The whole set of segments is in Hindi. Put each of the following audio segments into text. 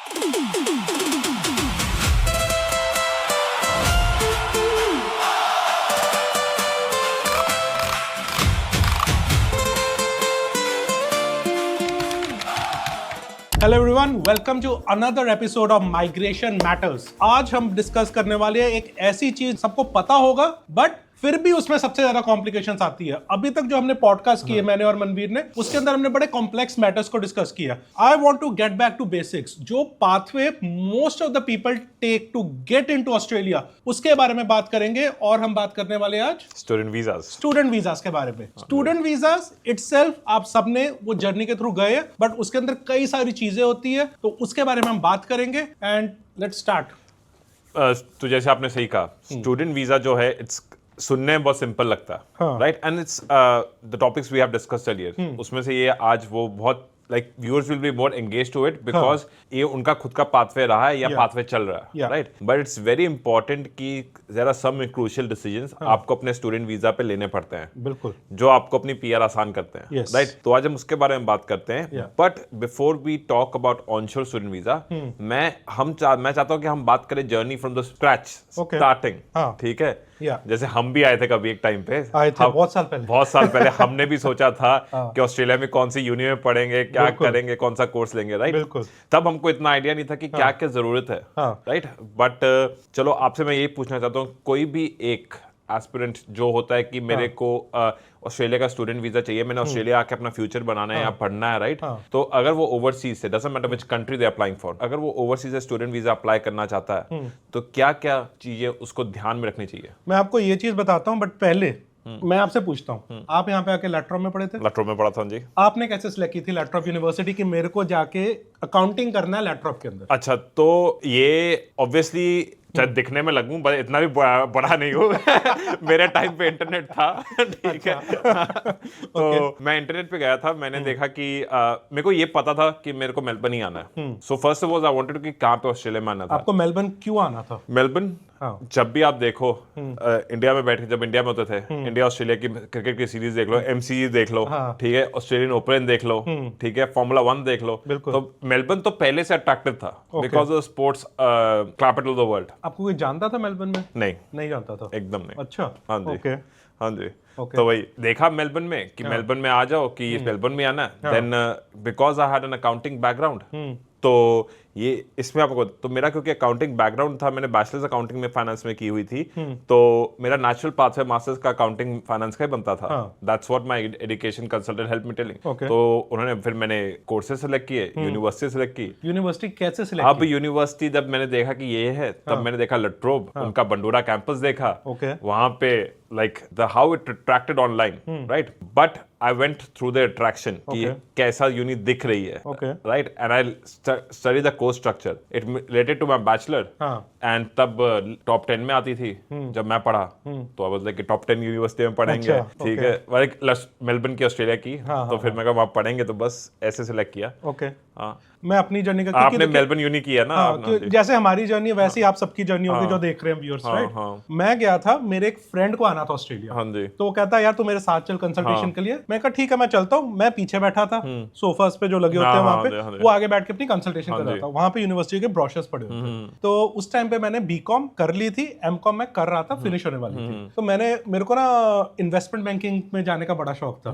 Hello everyone, welcome to another episode of migration matters. आज हम डिस्कस करने वाले हैं एक ऐसी चीज सबको पता होगा बट फिर भी उसमें सबसे ज्यादा कॉम्प्लिकेशंस आती है। अभी तक जो हमने पॉडकास्ट किए मैंने और मनवीर ने, उसके अंदर हमने बड़े कॉम्प्लेक्स मैटर्स को डिस्कस किया। I want to get back to basics. जो pathway most of the people take to get into Australia, उसके बारे में बात करेंगे। और हम बात करने वाले आज स्टूडेंट वीजास के बारे में। स्टूडेंट वीजास इटसेल्फ आप सबने वो जर्नी के थ्रू गए, बट उसके अंदर कई सारी चीजें होती है, तो उसके बारे में हम बात करेंगे। And let's start. तो जैसे आपने सही कहा, स्टूडेंट वीजा जो है इट्स सुनने में बहुत सिंपल लगता है, right? And it's the topics we have discussed earlier, उसमें से ये आज वो बहुत like viewers will be more engaged to it because ये उनका खुद का पाथवे रहा है या पाथवे चल रहा है, right? But it's very important कि there are some crucial decisions आपको अपने स्टूडेंट वीजा पे लेने पड़ते हैं, बिल्कुल, जो आपको अपनी पीआर आसान करते हैं, राइट? तो आज हम उसके बारे में बात करते हैं। But before we talk about onshore student visa, मैं चाहता हूँ कि हम बात करें journey from the scratch, starting, ठीक है? जैसे हम भी आए थे कभी एक टाइम पे, बहुत साल पहले हमने भी सोचा था कि ऑस्ट्रेलिया में कौन सी यूनि में पढ़ेंगे, क्या करेंगे, कौन सा कोर्स लेंगे, राइट? तब हमको इतना आइडिया नहीं था कि क्या क्या जरूरत है, राइट? बट चलो आपसे मैं यही पूछना चाहता हूँ, कोई भी एक एस्पिरेंट जो होता है कि मेरे को ऑस्ट्रेलिया का स्टूडेंट वीजा चाहिए, मैंने ऑस्ट्रेलिया आके अपना फ्यूचर बनाना है या पढ़ना है, राइट? तो अगर वो ओवरसीज से, doesn't matter which country they applying for, अगर वो ओवरसीज से स्टूडेंट वीजा अप्लाई करना चाहता है, तो क्या क्या चीजें उसको ध्यान में रखनी चाहिए? मैं आपको ये चीज बताता हूँ, बट पहले मैं आपसे पूछता हूँ, आप यहाँ पे आके लैट्रॉप में पढ़े थे? लैट्रॉप में पढ़ा था जी। आपने कैसे सिलेक्ट की थी लैट्रॉप यूनिवर्सिटी कि मेरे को जाके अकाउंटिंग करना है लैट्रॉप के अंदर? अच्छा, तो ये ऑब्वियसली चाहे दिखने में लगूं, पर इतना भी बड़ा नहीं हूँ मेरे टाइम पे इंटरनेट था, ठीक है? तो मैं इंटरनेट पे गया था, मैंने देखा कि मेरे को ये पता था कि मेरे को मेलबर्न ही आना है। So first of all I wanted कि कहाँ पे ऑस्ट्रेलिया में आना था। आपको मेलबर्न क्यों आना था? मेलबर्न जब भी आप देखो, इंडिया में बैठ के, जब इंडिया में होते थे, इंडिया ऑस्ट्रेलिया की क्रिकेट की सीरीज देख लो, एमसीजी देख लो, ठीक है, ऑस्ट्रेलियन ओपन देख लो, ठीक है, फॉर्मूला 1 देख लो, तो मेलबर्न तो पहले से अट्रैक्टिव था because of sports capital of the world. आपको कोई जानता था मेलबर्न में? नहीं जानता था, एकदम नहीं। अच्छा, हाँ जी, ओके, हाँ जी। तो वही देखा मेलबर्न में कि मेलबर्न में आ जाओ, कि इस मेलबर्न में आना है। Then because I had an accounting background, तो ये इसमें आपको, तो मेरा क्योंकि अकाउंटिंग बैकग्राउंड था, मैंने बैचलर्स अकाउंटिंग में फाइनेंस में की हुई थी, तो मेरा नेचुरल पाथ है मास्टर्स का अकाउंटिंग फाइनेंस का ही बनता था। That's what my education consultant help me telling. तो उन्होंने फिर मैंने कोर्सेज सेलेक्ट किए, यूनिवर्सिटी सेलेक्ट की। यूनिवर्सिटी कैसे सिलेक्ट? अब यूनिवर्सिटी जब मैंने देखा कि ये है, तब मैंने देखा लट्रोब, उनका बंडूरा कैंपस देखा, वहां पे like how it attracted online, right? But I went through the attraction कि कैसा यूनि दिख रही है, right? And I studied the course structure. It related to my bachelor, and तब टॉप 10 में आती थी जब मैं पढ़ा, तो I was like top 10 university में पढ़ेंगे, ठीक है, like मेलबर्न की, ऑस्ट्रेलिया की, तो फिर मैं कहा वहाँ पढ़ेंगे, तो बस ऐसे सिलेक्ट किया। हाँ, मैं अपनी जर्नी का, आपने मेलबर्न यूनि किया ना? जैसे हमारी जर्नी वैसे ही आप सबकी जर्नी होगी जो देख रहे हैं व्यूअर्स, राइट? मैं गया था, मेरे एक फ्रेंड को आना था ऑस्ट्रेलिया, हाँ जी, तो वो कहता यार तू मेरे साथ चल कंसल्टेशन के लिए। मैं कहा ठीक है, मैं चलता हूँ। मैं पीछे बैठा था, सोफास पे जो लगे होते हैं वहां पे, वो आगे बैठ के अपनी कंसल्टेशन कर रहा था। वहां पे यूनिवर्सिटी के ब्रोशर्स पड़े हुए थे। तो उस टाइम पे मैंने बीकॉम कर ली थी, एमकॉम मैं कर रहा था, फिनिश होने वाली थी। तो मेरे को ना इन्वेस्टमेंट बैंकिंग में जाने का बड़ा शौक था,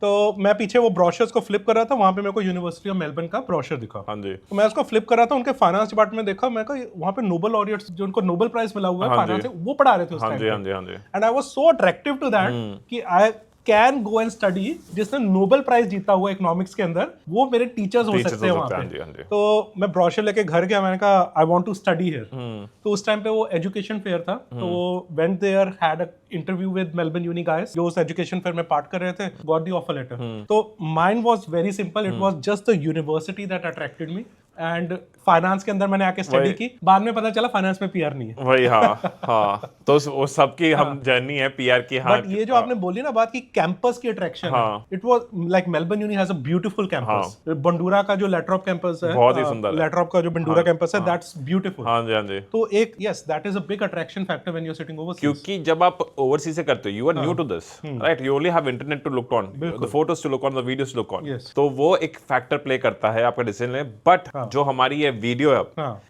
तो मैं पीछे वो ब्रोशर्स को फ्लिप कर रहा था। वहां पे मेरे को यूनिवर्सिटी ऑफ मेलबर्न का ब्रोशर दिखा, तो मैं उसको फ्लिप कर रहा था। उनके फाइनेंस डिपार्टमेंट में देखा, मैं कहा वहां पे नोबेल लॉरियट्स जो उनको नोबेल प्राइज मिला हुआ है फाइनेंस से, वो पढ़ा रहे थे उस टाइम पे। And I was so attractive to that कि I can go and study. जिसने नोबेल प्राइज जीता हुआ इकोनॉमिक्स के अंदर, वो मेरे टीचर्स हो सकते हैं वहां पे। तो मैं ब्रोशर लेके घर गया, मैंने कहा I want to study here. तो उस टाइम पे वो एजुकेशन फेयर था, तो वो went there, had a interview with Melbourne uni guys जो उस एजुकेशन फेयर में पार्ट कर रहे थे, गॉट द ऑफर लेटर। तो mine was very simple, it was just the university that attracted me. And finance के अंदर मैंने आके स्टडी की, बाद में पता चला फाइनेंस में पीआर नहीं है। वही, हाँ, तो वो सबकी हम जर्नी है पीआर की। हाँ, बट ये जो आपने बोली ना बात की कैंपस की attraction, it was like Melbourne uni has a beautiful campus. Bundoora का जो लैट्रॉप कैंपस है, बहुत ही सुंदर, लैट्रॉप का जो बंडूरा कैंपस है, दैट्स ब्यूटीफुल। हाँ जी, हाँ जी। तो एक yes, that is a big attraction factor when you are sitting overseas, क्योंकि जब आप ओवरसीज से करते हो, you are new to this, right? You only have internet to look on, the photos to look on, the videos to look on, तो वो एक फैक्टर प्ले करता है आपका डिसीजन में। बट जो हमारी ये वीडियो है,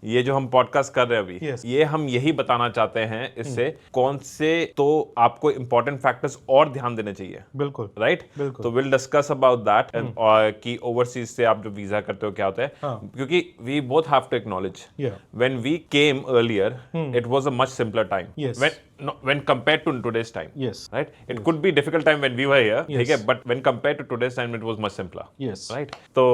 ये जो हम पॉडकास्ट कर रहे हैं अभी, ये हम यही बताना चाहते हैं इससे कौन से तो आपको इंपॉर्टेंट फैक्टर्स और ध्यान देने चाहिए। बिल्कुल राइट, तो विल डिस्कस अबाउट दैट कि ओवरसीज से आप जो वीजा करते हो क्या होता है, क्योंकि we both have to acknowledge when we came earlier it was a much simpler time when compared to today's time. Right, it could be difficult time when we were here, ठीक है, but when compared to today's time it was much simpler. Right, तो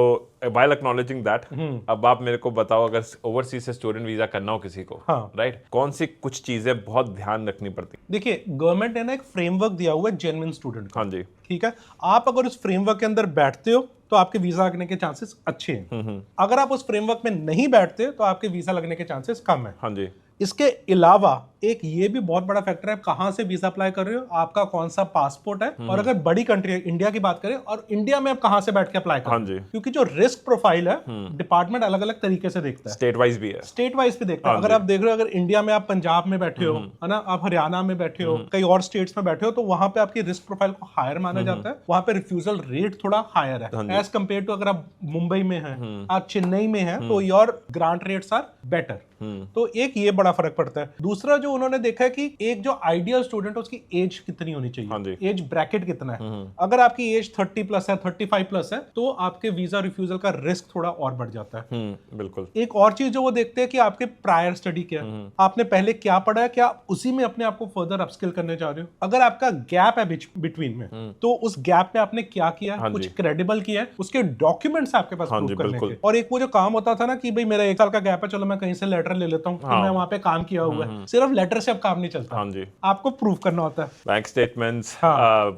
while acknowledging that, अब आप मेरे को बताओ अगर ओवरसीज से स्टूडेंट वीजा करना हो किसी को, राइट, कौन सी कुछ चीजें बहुत ध्यान रखनी पड़ती? देखिए, गवर्नमेंट ने ना एक फ्रेमवर्क दिया हुआ है जेन्युइन स्टूडेंट का। हाँ जी, ठीक है, आप अगर उस फ्रेमवर्क के अंदर बैठते हो तो आपके वीजा लगने के चांसेस अच्छे हैं। अगर आप उस फ्रेमवर्क में नहीं बैठते तो आपके वीजा लगने के चांसेस कम है। हाँ जी, इसके अलावा एक ये भी बहुत बड़ा फैक्टर है, कहां से वीजा अप्लाई कर रहे हो, आपका कौन सा पासपोर्ट है, और अगर बड़ी कंट्री है, इंडिया की बात करें, और इंडिया में आप कहां से बैठ के अप्लाई कर रहे हो, क्योंकि जो रिस्क प्रोफाइल है डिपार्टमेंट अलग अलग तरीके से देखता है। स्टेट वाइज भी है, स्टेट वाइज भी देखता है। अगर आप देख रहे हो, अगर इंडिया में आप पंजाब में बैठे हो, है ना, आप हरियाणा में बैठे हो, कई और स्टेट्स में बैठे हो, तो वहां पे आपकी रिस्क प्रोफाइल को हायर माना जाता है, वहां पे रिफ्यूजल रेट थोड़ा हायर है एज कम्पेयर टू अगर आप मुंबई में हैं, आप चेन्नई में हैं, तो your grant rates are better. तो एक ये बड़ा फर्क पड़ता है। दूसरा जो उन्होंने देखा है कि एक जो आइडियल स्टूडेंट है उसकी एज कितनी होनी चाहिए, एज ब्रैकेट कितना है। अगर आपकी एज 30 प्लस है, 35 प्लस है, तो आपके वीजा रिफ्यूजल का रिस्क थोड़ा और बढ़ जाता है। बिल्कुल। एक और चीज जो वो देखते हैं कि आपके प्रायर स्टडी क्या है, आपने पहले क्या पढ़ा है, क्या उसी में अपने आप को फर्दर अपस्किल करने जा रहे हो। अगर आपका गैप है बिटवीन में, तो उस गैप में आपने क्या किया, कुछ क्रेडिबल किया है, उसके डॉक्यूमेंट्स आपके पास प्रूव करने के। और एक वो जो काम होता था ना कि भाई मेरा 1 साल का गैप है, चलो मैं कहीं से लेटर ले लेता हूँ कि मैं वहां पे काम किया हुआ है, सिर्फ लेटर से अब काम नहीं चलता। हाँ जी, आपको प्रूव करना होता है, बैंक स्टेटमेंट्स,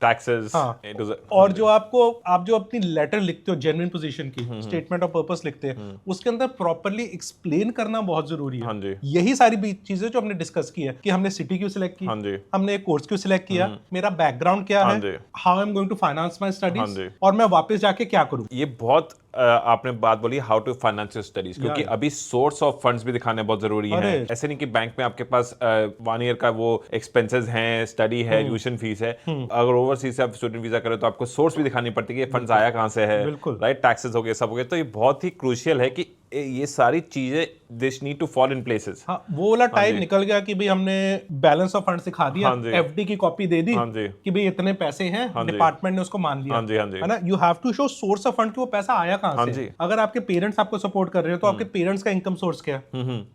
टैक्सेस, और जो आप जो अपनी लेटर लिखते हो जेन्युइन पोजीशन की, स्टेटमेंट ऑफ पर्पस लिखते हैं, उसके अंदर प्रॉपर्ली एक्सप्लेन करना बहुत जरूरी है। हाँ जी, यही सारी चीजें जो हमने डिस्कस की है कि हमने सिटी क्यों सिलेक्ट की, हाँ जी, हमने एक कोर्स क्यों सिलेक्ट किया, मेरा बैकग्राउंड क्या है, how I am going to finance my studies, और मैं वापस जाके क्या करूं। ये बहुत आपने बात बोली how to finance your studies, क्योंकि अभी सोर्स ऑफ फंड्स भी दिखाने बहुत जरूरी है। ऐसे नहीं कि बैंक में आपके पास 1 ईयर का वो एक्सपेंसेस हैं, स्टडी है, ट्यूशन फीस है। अगर ओवरसीज से आप स्टूडेंट वीजा करें तो आपको सोर्स भी दिखानी पड़ती है कि फंड्स आया कहां से है, राइट, टैक्सेस हो गए, सब हो गए। तो ये बहुत ही क्रूशियल है कि ये सारी चीजें this need to fall in places. हाँ, वो वाला टाइम निकल गया कि भाई हमने बैलेंस ऑफ फंड्स दिखा दिया, एफडी की कॉपी दे दी कि भाई इतने पैसे हैं, डिपार्टमेंट ने उसको मान लिया, है ना। You have to show source of fund कि वो पैसा आया कहां से। अगर आपके पेरेंट्स आपको सपोर्ट कर रहे हो तो आपके पेरेंट्स का इनकम सोर्स क्या है,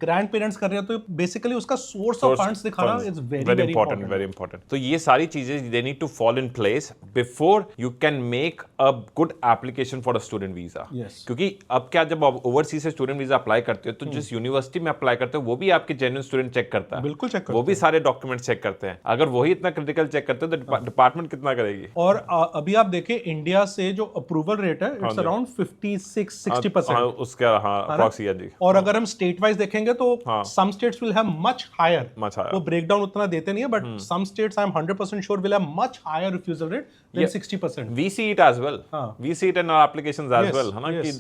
ग्रैंड पेरेंट्स कर रहे हो तो बेसिकली उसका सोर्स ऑफ फंड्स दिखाना is very important, very important. तो ये सारी चीजें they need to fall in place before you can make a good application for a student visa. क्योंकि अब क्या, जब आप ओवरसीज से स्टूडेंट वीजा अप्लाई करते हो तो जिस यूनिवर्सिटी में अप्लाई करते हो वो भी आपके जेन्युइन स्टूडेंट चेक करता है, बिल्कुल चेक करता है, वो भी सारे डॉक्यूमेंट चेक करते हैं। अगर वही इतना क्रिटिकल चेक करते हैं तो डिपार्टमेंट कितना करेगी। और अभी आप देखें इंडिया से जो अप्रूवल रेट है इट्स अराउंड 56-60%, उसका अप्रॉक्सी है जी। और अगर हम स्टेट वाइज देखेंगे तो some states will have much higher, वो ब्रेकडाउन उतना देते नहीं है, but some states I am 100% sure will have much higher refusal rate then 60%। We see it as well, we see it in our applications as well, है ना, कि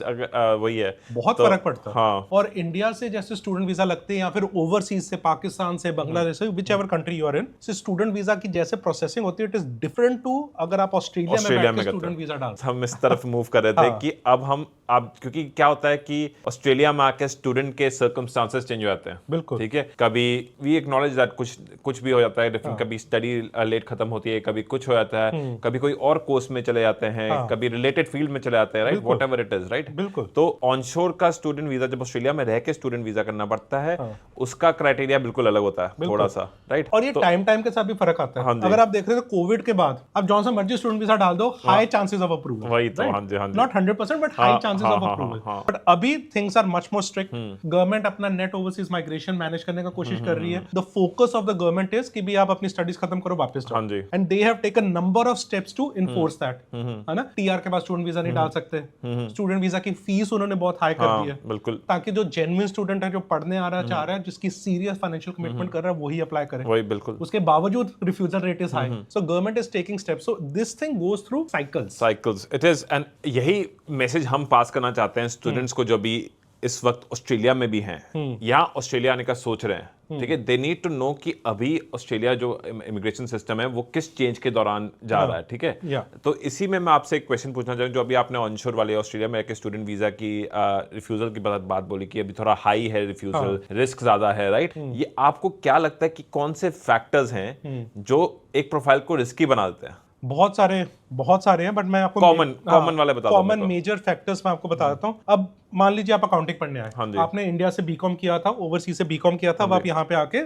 वही है, बहुत फर्क पड़ता है। और इंडिया से जैसे स्टूडेंट वीजा लगते हैं या फिर ओवरसीज से, पाकिस्तान से, बांग्लादेश से, whichever country you are in, से स्टूडेंट वीजा की जैसे प्रोसेसिंग होती है इट इज डिफरेंट टू अगर आप ऑस्ट्रेलिया में स्टूडेंट वीजा डालते। हम इस तरफ मूव कर रहे थे कि अब क्योंकि क्या होता है कि ऑस्ट्रेलिया में आके स्टूडेंट के सर्कमस्टांसेस चेंज हो जाते हैं, बिल्कुल, ठीक है। कभी वी एक्नॉलेज दैट कुछ भी हो जाता है डिफरेंट, कभी स्टडी लेट खत्म होती है, कभी कुछ हो जाता है, कभी कोई और कोर्स में चले जाते हैं, कभी रिलेटेड फील्ड में चले जाते हैं, right, whatever it is, right. बिल्कुल। तो ऑनशोर का स्टूडेंट वीजा जब ऑस्ट्रेलिया में रह के स्टूडेंट वीजा करना पड़ता है, उसका क्राइटेरिया बिल्कुल अलग होता है, थोड़ा सा, राइट। और ये टाइम के साथ भी फर्क आता है। अगर आप देख रहे हो कोविड के बाद अब जौन सा मर्जी स्टूडेंट वीजा डाल दो, हाई चांसेस ऑफ अप्रूवल, वही तो, हां जी, not 100% but high chances of approval. But अभी things are much more strict. Government अपना नेट ओवरसीज माइग्रेशन मैनेज करने का कोशिश कर रही है। The focus of the government is कि भी आप अपनी स्टडीज खत्म करो, वापस जाओ, and they have taken number of steps to enforce that, है ना। टीआर के बाद स्टूडेंट वीजा नहीं डाल सकते, स्टूडेंट वीजा की फीस उन्होंने बहुत हाई कर दी है, बिल्कुल, ताकि जो जेन्युइन स्टूडेंट है, जो पढ़ने आ रहा है, चाह रहा है, जिसकी सीरियस फाइनेंशियल कमिटमेंट कर रहा है, वही अप्लाई करे, वही, बिल्कुल। उसके बावजूद refusal rate is high, so government is taking steps, so this thing goes through cycles it is. And यही मैसेज हम पास करना चाहते हैं स्टूडेंट्स को जो भी इस वक्त ऑस्ट्रेलिया में भी हैं या ऑस्ट्रेलिया आने का सोच रहे हैं, ठीक है, दे नीड टू नो कि अभी ऑस्ट्रेलिया जो इमिग्रेशन सिस्टम है वो किस चेंज के दौरान जा रहा है, ठीक है। तो इसी में मैं आपसे एक क्वेश्चन पूछना चाहूँ, जो अभी आपने ऑनशोर वाले ऑस्ट्रेलिया में स्टूडेंट वीजा की रिफ्यूजल की बात बोली कि अभी थोड़ा हाई है रिफ्यूजल, रिस्क ज्यादा है, राइट? ये आपको क्या लगता है कि कौन से फैक्टर्स हैं जो एक प्रोफाइल को रिस्की बना देते हैं? बहुत सारे हैं, बट मैं आपको कॉमन वाले बता दूं। कॉमन मेजर फैक्टर्स मैं आपको बता देता हूँ। अब मान लीजिए आप अकाउंटिंग पढ़ने आए, आपने इंडिया से बीकॉम किया था, ओवरसीज से बीकॉम किया था, अब आप यहाँ पे आके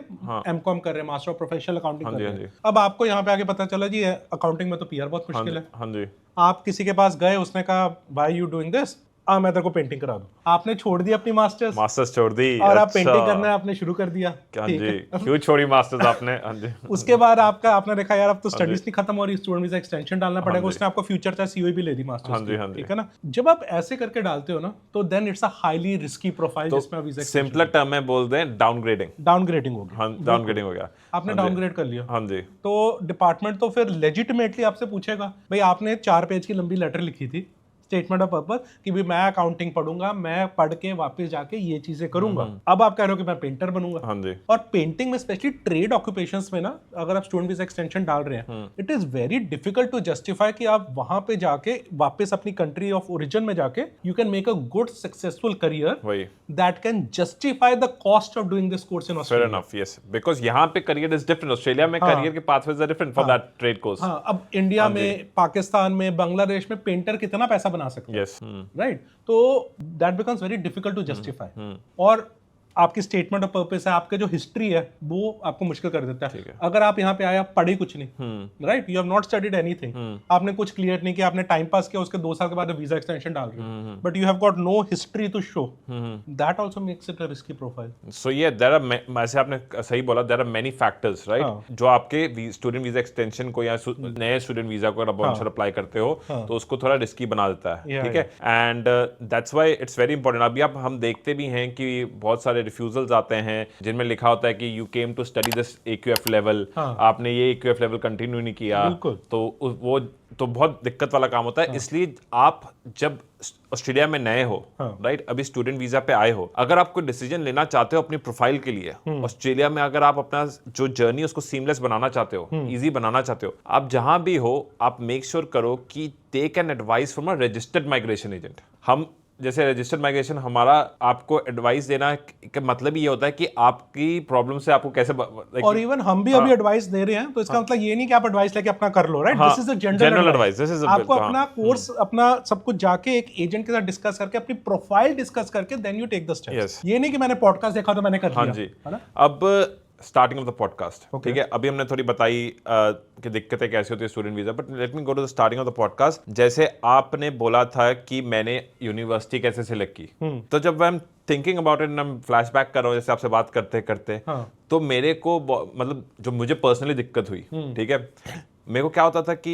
एमकॉम कर रहे हैं, मास्टर ऑफ प्रोफेशनल अकाउंटिंग कर रहे हैं। अब आपको यहाँ पे आके पता चला जी अकाउंटिंग में तो पीआर बहुत मुश्किल है। आप किसी के पास गए, उसने कहा व्हाई यू डूइंग दिस, मैं तेरे को पेंटिंग करा दूं। आपने छोड़ दी अपनी मास्टर्स छोड़ दी और आप पेंटिंग करना आपने शुरू कर दिया। क्यों छोड़ी मास्टर्स आपने? उसके बाद आपने देखा यार अब तो स्टडीज नहीं खत्म हो रही, स्टूडेंट वीजा एक्सटेंशन डालना पड़ेगा, उसने आपको फ्यूचर चाहे सीओई भी ले दी मास्टर्स, ठीक है ना। जब आप ऐसे करके डालते हो ना, तो then it's a highly risky profile जिसमें वीजा सिंपलर टर्म में बोल दें डाउनग्रेडिंग हो गया। आपने डाउनग्रेड कर लिया। हाँ जी। तो डिपार्टमेंट तो फिर लेजिटिमेटली आपसे पूछेगा, भाई आपने 4 पेज की लंबी लेटर लिखी थी, स्टेटमेंट ऑफ पर्पस, कि भी मैं अकाउंटिंग पढ़ूंगा, मैं पढ़ के वापस जाके ये चीजें करूंगा। अब आप कह रहे हो कि मैं पेंटर बनूंगा। हाँ जी। और पेंटिंग में स्पेशली ट्रेड ऑक्यूपेशंस में ना, अगर आप स्टूडेंट वीजा एक्सटेंशन डाल रहे हैं, it is very difficult to justify कि आप वहां पे जाके वापस अपनी कंट्री ऑफ ओरिजिन में जाके you can make a good successful career that can justify the cost of doing this course in Australia. Fair enough, yes, because यहां पे करियर इज डिफरेंट। ऑस्ट्रेलिया में करियर के pathways are different for that trade course. हां, अब इंडिया में, पाकिस्तान में, बांग्लादेश में पेंटर कितना पैसा बना सकते हैं? Yes, right. तो that becomes very difficult to justify. और आपकी स्टेटमेंट ऑफ पर्पस है, आपके जो हिस्ट्री है वो आपको मुश्किल कर देता है। अगर आप यहाँ पे आए, आप पढ़े कुछ नहीं, right, you have not studied anything, आपने कुछ क्लियर नहीं किया, आपने टाइम पास किया, उसके 2 साल के बाद वीजा एक्सटेंशन डाल रहे, but you have got no history to show, that also makes it a risky profile. So ये देयर आर, ऐसे आपने सही बोला, there are many factors, right, जो आपके स्टूडेंट वीजा एक्सटेंशन को या नए स्टूडेंट वीजा को आप ऑनशोर अप्लाई करते हो तो उसको थोड़ा रिस्की बना देता है, ठीक है। And that's why it's very important. अभी आप हम देखते भी हैं कि बहुत सारे रिफ्यूजल्स आते हैं जिनमें लिखा होता है कि you came to study this AQF level, आपने ये AQF लेवल कंटिन्यू नहीं किया, तो वो तो बहुत दिक्कत वाला काम होता है। इसलिए आप जब ऑस्ट्रेलिया में नए हो, राइट, अभी स्टूडेंट वीजा पे आए हो, अगर आप कोई डिसीजन लेना चाहते हो अपनी प्रोफाइल के लिए ऑस्ट्रेलिया में, अगर आप अपना जो जर्नी उसको सीमलेस बनाना चाहते हो, इजी बनाना चाहते हो, आप जहां भी हो, आप मेक श्योर करो कि take an advice from a registered migration agent. हम जैसे रजिस्टर्ड माइग्रेशन, हमारा आपको एडवाइस देना का मतलब ये होता है कि आपकी प्रॉब्लम से आपको कैसे और इवन हम भी अभी एडवाइस दे रहे हैं, तो इसका मतलब ये नहीं कि आप एडवाइस लेके अपना कर लो, right, this is a general advice. This is आपको अपना कोर्स, अपना सब कुछ जाके एक एजेंट के साथ डिस्कस करके, अपनी प्रोफाइल डिस्कस करके, then you take the steps. ये नहीं कि मैंने पॉडकास्ट देखा तो मैंने कर लिया। हाँ जी, है ना। अब स्टार्टिंग ऑफ द पॉडकास्ट, ठीक है, अभी हमने थोड़ी बताई कि दिक्कतें कैसी होती है student visa, but let me go to the starting of the podcast. जैसे आपने बोला था कि मैंने यूनिवर्सिटी कैसे सिलेक्ट की, तो जब मैं थिंकिंग अबाउट इट, मैं फ्लैशबैक कर रहा हूँ जैसे आपसे बात करते करते, तो मेरे को मतलब जो मुझे पर्सनली दिक्कत हुई, ठीक है, मेरे को क्या होता था कि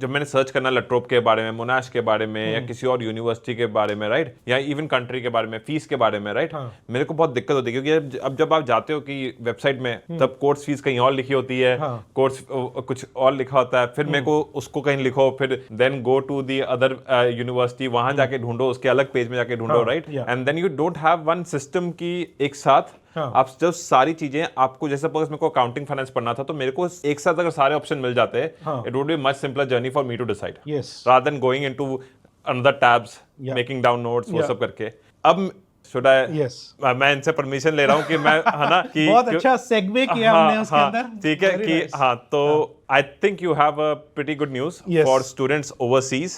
जब मैंने सर्च करना लट्रोप के बारे में, मोनाश के बारे में, या किसी और यूनिवर्सिटी के बारे में, राइट, या इवन कंट्री के बारे में, फीस के बारे में, राइट, मेरे को बहुत दिक्कत होती है, क्योंकि अब जब आप जाते हो कि वेबसाइट में, तब कोर्स फीस कहीं और लिखी होती है, कोर्स कुछ और लिखा होता है, फिर मेरे को उसको कहीं लिखो, फिर then go to the other university, वहां जाके ढूंढो, उसके अलग पेज में जाके ढूंढो, right, and then you don't have one system की एक साथ आप जब सारी चीजें आपको, जैसे सपोज मेरे को अकाउंटिंग फाइनेंस पढ़ना था, तो मेरे को एक साथ अगर सारे ऑप्शन मिल जाते हैं, it would be much simpler journey for me to decide, rather than going into another tabs, making down notes, वो सब करके। अब शुड आई, मैं इनसे परमिशन ले रहा हूँ कि मैं, है ना, कि बहुत अच्छा सेगवे किया हमने उसके अंदर, ठीक है, कि हाँ, तो I think you have a pretty good news for students overseas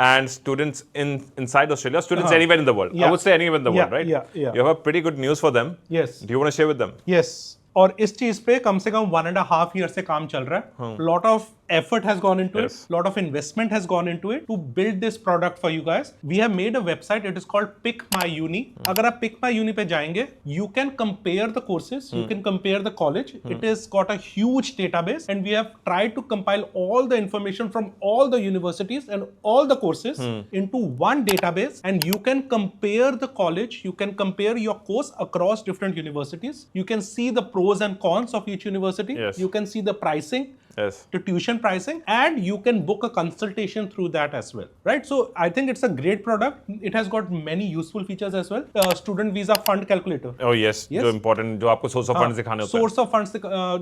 and students inside Australia, students anywhere in the world. I would say anywhere in the world, right? You have a pretty good news for them. Yes. Do you want to share with them? Yes. और इस चीज पे कम से कम 1.5 year से काम चल रहा है. Lot of effort has gone into it. Lot of investment has gone into it to build this product for you guys. We have made a website. It is called Pick My Uni. अगर आप Pick My Uni पे जाएंगे, you can compare the courses. You can compare the college. It has got a huge database, and we have tried to compile all the information from all the universities and all the courses into one database. And you can compare the college. You can compare your course across different universities. You can see the pros and cons of each university. You can see the pricing. to tuition pricing, and you can book a consultation through that as well, right? So I think it's a great product. It has got many useful features as well. Student visa fund calculator. Oh yes, जो important, जो आपको source of funds दिखाने होते हैं. Source of funds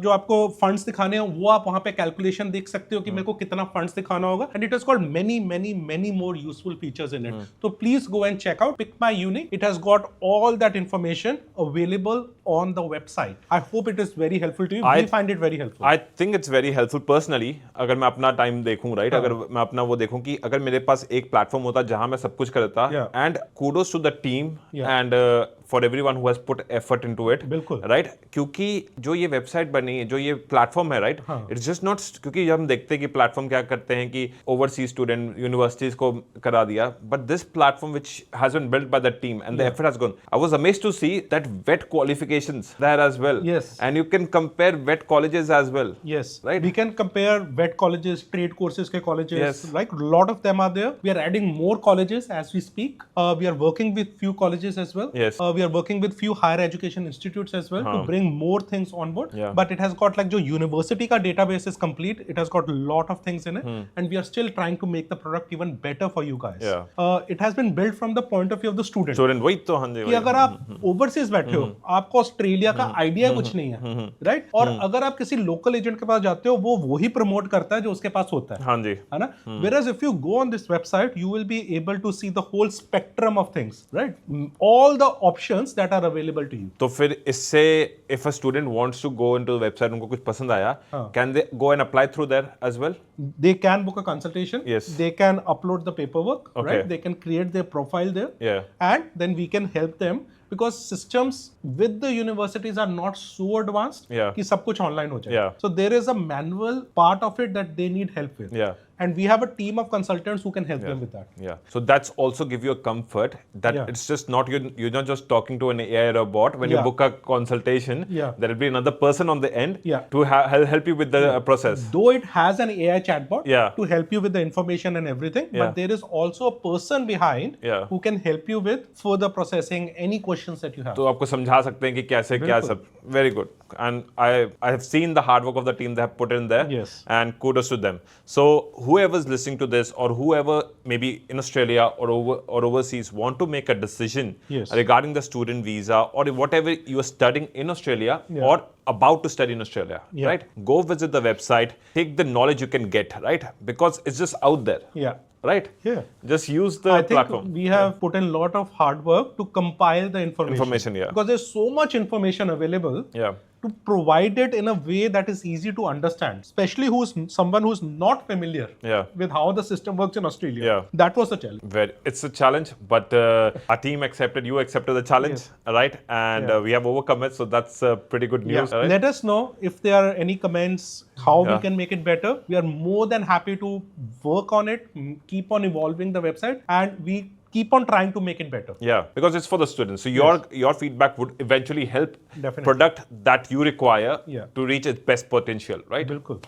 जो आपको funds दिखाने हैं, वो आप वहाँ पे calculation देख सकते हो कि मेरे को कितना funds दिखाना होगा, and it has got many more useful features in it. So please go and check out Pick My Uni. It has got all that information available on the website. I hope it is very helpful to you. We find it very helpful. I think it's very helpful personally. अगर मैं अपना टाइम देखूं, राइट, अगर मैं अपना वो देखूं कि अगर मेरे पास एक प्लेटफॉर्म होता जहां मैं सब कुछ करता, and kudos to the team and for everyone who has put effort into it, right? क्योंकि जो ये वेबसाइट बनी है, जो ये प्लेटफॉर्म है, राइट, इट्स जस्ट नॉट, क्योंकि हम देखते हैं कि प्लेटफॉर्म क्या करते हैं कि ओवरसीज स्टूडेंट यूनिवर्सिटीज को करा दिया, but this platform which has been built by the team and the effort has gone. I was amazed to see that VET qualifications there as well, and you can compare VET colleges as well. Yes, right. We can compare vet colleges, trade courses के colleges. Like a lot of them are there. We are adding more colleges as we speak. We are working with few colleges as well. Yes. We are working with few higher education institutes as well to bring more things on board. But it has got like जो university का database is complete. It has got a lot of things in it, and we are still trying to make the product even better for you guys. It has been built from the point of view of the student. Student वही तो हाँ जी. कि अगर आप overseas बैठे हो, आपको ऑस्ट्रेलिया का आइडिया कुछ नहीं है, right? और अगर आप किसी लोकल एजेंट के पास जाते हो, वो वही प्रमोट करता है जो उसके पास होता है. हाँ जी. है ना? Whereas if you go on this website, you will be able to see the whole spectrum of things, right? All the options that are available to you. तो फिर इससे if a student wants to go into the website, उनको कुछ पसंद आया, can they go and apply through there as well? They can book a consultation. Yes. They can upload the paperwork, right? They can create their profile there. Yeah. And then we can help them, because systems with the universities are not so advanced कि सब कुछ online हो जाए. So there is a manual part of it that they need help with. And we have a team of consultants who can help them with that. So that's also give you a comfort that it's just not you're not just talking to an AI or a bot. When you book a consultation, there will be another person on the end to help you with the process. Though it has an AI chatbot to help you with the information and everything, but there is also a person behind who can help you with further processing any questions that you have. तो आपको समझा सकते हैं कि कैसे क्या सब. Very good. And I have seen the hard work of the team they have put in there. And kudos to them. So whoever is listening to this, or whoever maybe in Australia or overseas want to make a decision regarding the student visa or whatever you are studying in Australia or about to study in Australia, right? Go visit the website, take the knowledge you can get, right? Because it's just out there. Right? Just use the platform. I think we have put in a lot of hard work to compile the information. Because there's so much information available. To provide it in a way that is easy to understand, especially someone who's not familiar with how the system works in Australia. That was the challenge. It's a challenge, but our team you accepted the challenge, right? And we have overcome it, so that's pretty good news. Right? Let us know if there are any comments, how we can make it better. We are more than happy to work on it, keep on evolving the website, and we keep on trying to make it better. Because it's for the students. So your feedback would eventually help product that you require to reach its best potential, right? बिल्कुल.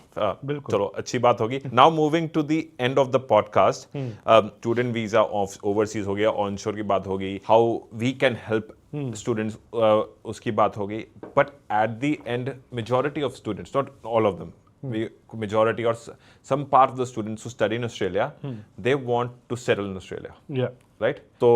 चलो अच्छी बात होगी. Now moving to the end of the podcast, student visa of overseas हो गया, onshore की बात होगी, how we can help students उसकी बात होगी. But at the end, majority of students, not all of them, majority or some part of the students who study in Australia, they want to settle in Australia. Right? तो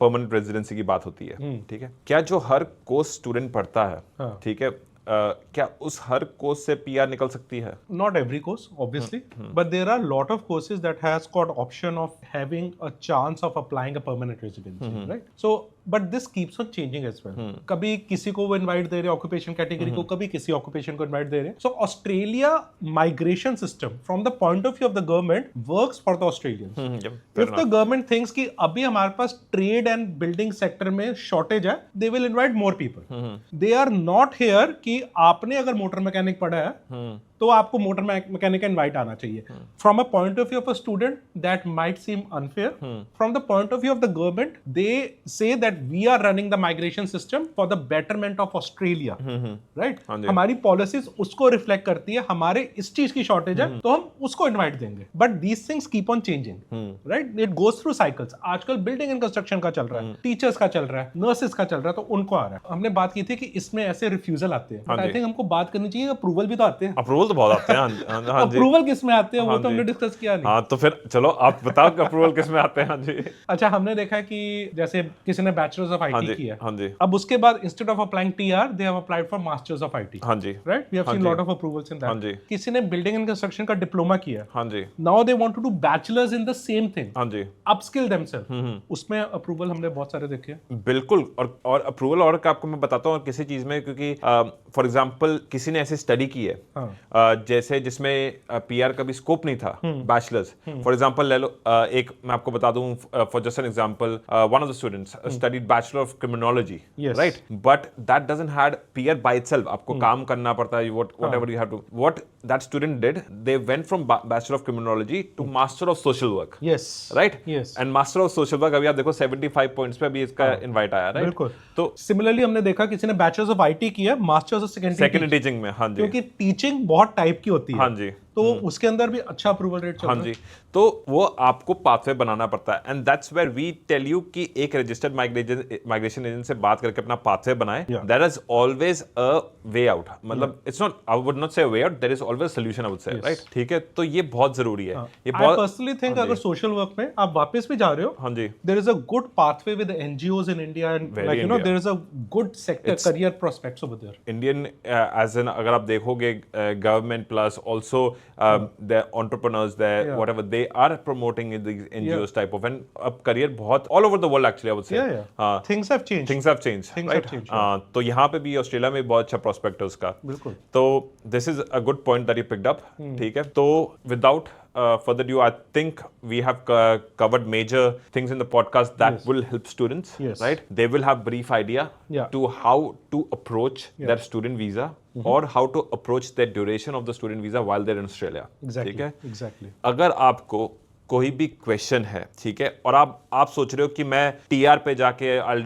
परमानेंट रेजिडेंसी की बात होती है, ठीक है? क्या जो हर कोर्स स्टूडेंट पढ़ता है, ठीक है, क्या उस हर कोर्स से पीआर निकल सकती है? Not every course, obviously, but there are a lot of courses that has got option of having a chance of applying a permanent residency, right? So, but this keeps on changing as well. कभी किसी को वो इनवाइट दे रहे ऑक्यूपेशन कैटेगरी को, कभी किसी ऑक्यूपेशन को इनवाइट दे रहे. So Australia migration system from the point of view of the government works for the Australians. If the government thinks कि अभी हमारे पास trade and building sector में shortage है, they will invite more people. They are not here कि आपने अगर मोटर मैकेनिक पढ़ा है तो आपको मोटर मैकेनिक का इनवाइट आना चाहिए. From a point of view of a student that might seem unfair. From the point of view of the government they say that we are running the migration system for the betterment of Australia, right? हमारी पॉलिसीज उसको रिफ्लेक्ट करती है. हमारे इस चीज की शॉर्टेज है तो हम उसको इन्वाइट देंगे. But these things keep on changing, right? It goes through cycles. आजकल बिल्डिंग एंड कंस्ट्रक्शन का चल रहा है, टीचर्स का चल रहा है, नर्सेस का चल रहा है, तो उनको आ रहा है. हमने बात की थी कि इसमें ऐसे रिफ्यूजल आते हैं. आई थिंक हमको बात करनी चाहिए, अप्रूवल भी तो आते हैं. अप्रूवल अप्रूवल तो बहुत आते हैं। हाँ जी, अप्रूवल किस में आते हैं वो तो हमने डिस्कस किया नहीं। हाँ तो फिर चलो आप बताओ कि अप्रूवल किस में आते हैं। हाँ जी, अच्छा, हमने देखा है कि जैसे किसी ने बैचलर्स ऑफ आईटी किया है, हाँ जी, अब उसके बाद instead of applying TR they have applied for masters of IT. हाँ जी, right, we have seen lot of approvals in हाँ जी, दैट। किसी ने बिल्डिंग एंड कंस्ट्रक्शन का डिप्लोमा किया, हाँ जी, now they want to do bachelors in the same thing, हाँ जी, अपस्किल देमसेल्फ, उसमें अप्रूवल हमने बहुत सारे देखे हैं। बिल्कुल। और अप्रूवल और आपको मैं बताता हूँ किसी चीज में, क्योंकि फॉर एग्जांपल किसी ने ऐसे स्टडी की है जैसे जिसमें पीआर का भी स्कोप नहीं था, बैचलर्स फॉर एग्जांपल ले लो, एक मैं आपको बता दूं for just an example, one of the students studied bachelor of criminology, right, but that doesn't had PR by itself, आपको काम करना पड़ता है, whatever you have to, what that student did, they went from bachelor of criminology to master of social work, right, and master of social work अभी आप देखो 75 पॉइंट्स पे अभी इसका इनवाइट आया, राइट। बिल्कुल। तो सिमिलरली हमने देखा किसी ने बैचलर्स ऑफ आईटी किया, मास्टर्स ऑफ सेकेंडरी टीचिंग में, हाँ जी, क्योंकि टीचिंग बहुत टाइप की होती है, हाँ जी, तो उसके अंदर भी अच्छा अप्रूवल रेट चल रहा है। हाँ जी, तो वो आपको पाथवे बनाना पड़ता है, and that's where we tell you कि एक रजिस्टर्ड माइग्रेशन एजेंट से बात करके अपना पाथवे बनाए, there is always a way out, मतलब it's not, I would not say way out, there is always solution, I would say, right, ठीक है। तो ये बहुत जरूरी है, ये आई पर्सनली थिंक अगर सोशल वर्क में आप वापस भी जा रहे हो, हाँ जी, there is a good pathway with NGOs in India, and like you know there is a good sector career prospects over there. Indian as an अगर आप देखोगे government plus also the entrepreneurs there, whatever they are promoting in these NGOs type of, and अब career बहुत all over the world actually I would say, things have changed, right? तो यहाँ पे भी ऑस्ट्रेलिया में बहुत अच्छा prospect है उसका, बिल्कुल। तो this is a good point that you picked up, ठीक है। तो without further ado, I think we have covered major things in the podcast that will help students, right? They will have brief idea to how to approach their student visa, or how to approach the duration of the student visa while they're in Australia. ठीक है? Exactly. अगर आपको कोई भी क्वेश्चन है, ठीक है, और आप सोच रहे हो कि मैं टीआर पे जाके I'll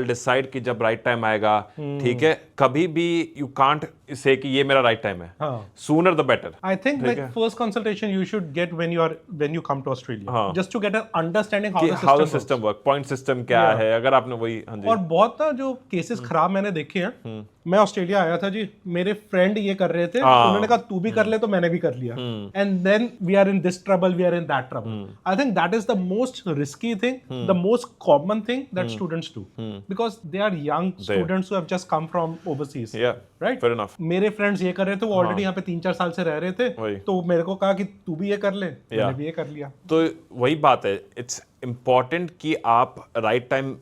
decide कि जब राइट टाइम आएगा, ठीक है, कभी भी यू कांट से कि ये मेरा राइट टाइम है, sooner the better. I think like first consultation you should get when you come to Australia, just to get an understanding how the system work, point system क्या है, अगर आपने वही, हाँ जी। और बहुत ना जो केसेस खराब मैंने देखे हैं, मैं ऑस्ट्रेलिया आया था जी, मेरे फ्रेंड ये कर रहे थे, उन्होंने कहा तू भी कर ले, तो मैंने भी कर लिया, and then we are in this trouble, we are in that trouble. I think that is the most risky thing, the most common thing that students do, because they are young students who have just come from overseas, right. Fair enough. मेरे फ्रेंड्स ये कर रहे थे, वो ऑलरेडी यहाँ पे 3-4 साल से रह रहे थे, तो मेरे को कहा कि तू भी ये कर ले, मैंने भी ये कर लिया। तो वही बात है, इट्स इम्पॉर्टेंट कि आप right time,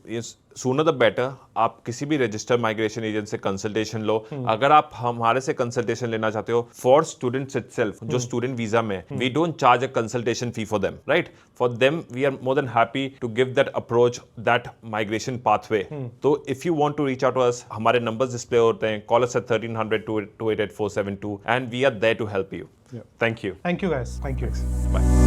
sooner the better, आप किसी भी रजिस्टर्ड माइग्रेशन एजेंट से कंसल्टेशन लो। अगर आप हमारे से कंसल्टेशन लेना चाहते हो फॉर स्टूडेंट्स इटसेल्फ, जो स्टूडेंट वीजा में, we don't charge a consultation fee for them, right. For them we are more than happy to give that approach, that migration pathway. तो if you want to reach out to us, हमारे नंबर्स डिस्प्ले होते हैं, call us at 1300 288 472 and we are there to help you. Thank you guys, thank you. Bye.